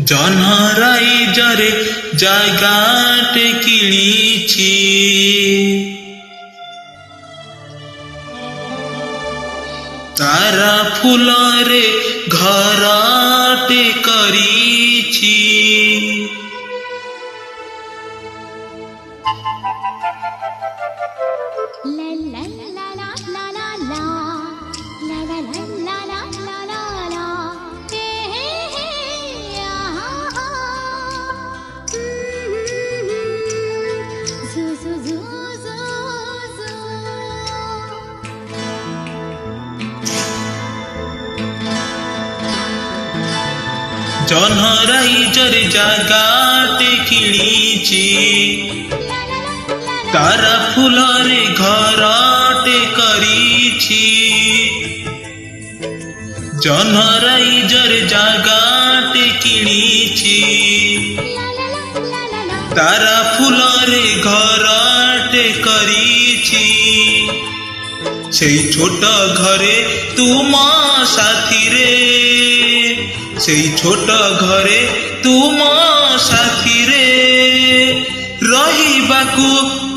ଜହ୍ନରାଇଜରେ ଜାଗାଟେ କିଣିଛି, ତାରା ଫୁଲରେ ଘରଟେ କରିଛି। ଜହ୍ନରାଇଜରେ ଜାଗାଟେ କିଣିଛି, ତାରା ଫୁଲରେ ଘରଟେ କରିଛି। ଜହ୍ନରାଇଜରେ ଜାଗାଟେ କିଣିଛି, ତାରା ଫୁଲରେ ଘରଟେ କରିଛି। ସେଇ ଛୋଟ ଘରେ ତୁମ ସାଥିରେ, ସେଇ ଛୋଟ ଘରେ ତୁମ ସାଥିରେ ରହିବାକୁ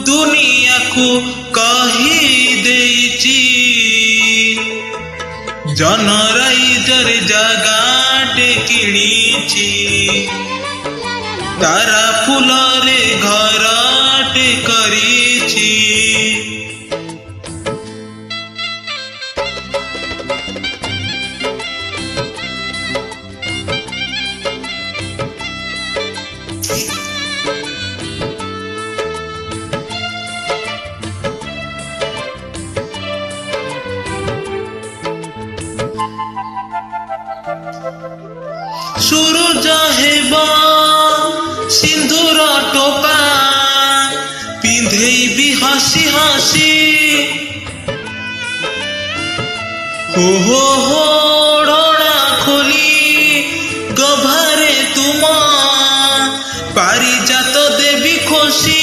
ଦୁନିଆକୁ କହିଦେଇଛି। ଜହ୍ନରାଇଜରେ ଜାଗାଟେ କିଣିଛି, ତାରା ଫୁଲରେ ଘରଟେ କରିଛି। ସୂରୁଜ ହେବ ସିନ୍ଦୁର ଟୋପା, ପିନ୍ଧେଇବି ହସି ହସି। ହୋ ହୋ ହୋ ଡଣା ଖୋଲି ଗଭାରେ ତୁମ ପାରିଜାତ ଦେବି ଖୋସି।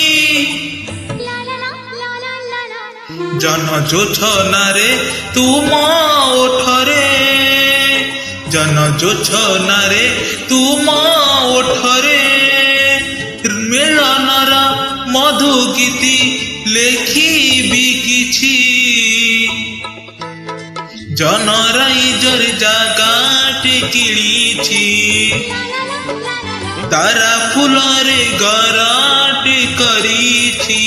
ଜହ୍ନ ଜୋଛନାରେ ତୁମ ଓଠରେ, ଜହ୍ନ ଜୋଛନାରେ ତୁମ ଓଠରେ ମିଳନର ମଧୁ ଗୀତି ଲେଖିବି କିଛି। ଜହ୍ନରାଇଜରେ ଜାଗାଟେ କିଣିଛି, ତାରା ଫୁଲରେ ଘରଟେ କରିଛି।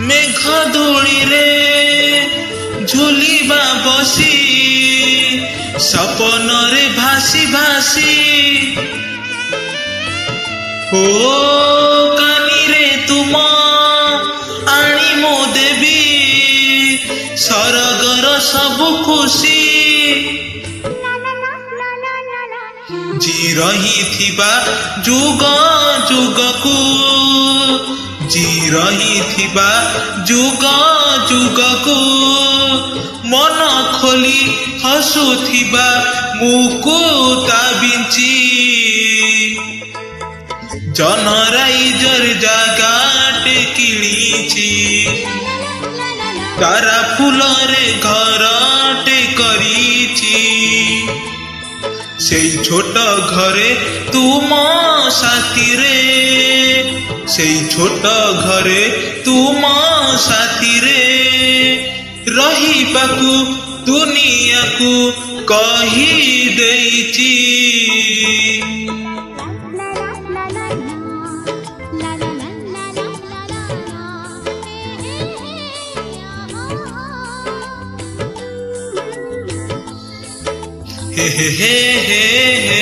মেঘ দোଳିରେ ঝুলিবা বসি, সপନରେ ভাসি ভাসি। ও কানিরে তুম আনি মো দেবী ସରଗର ସବୁ ଖୁସି। ଜି ରହିଥିବା ଯୁଗ ଯୁଗକୁ, ଜି ରହିଥିବା ଯୁଗ ଯୁଗକୁ ମନ ଖୋଲି ହସୁଥିବା ମୁକୁତା ବିଞ୍ଚି। ଜହ୍ନରାଇଜରେ ଜାଗାଟେ କିଣିଛି, ତାରା ଫୁଲରେ ଘରଟେ କରିଛି। ସେଇ ଛୋଟ ଘରେ ତୁମ ସାଥିରେ, ସେଇ ଛୋଟ ଘରେ ତୁମ ସାଥିରେ ରହିବାକୁ ଦୁନିଆକୁ କହିଦେଇଛି। हे हे हे हे हे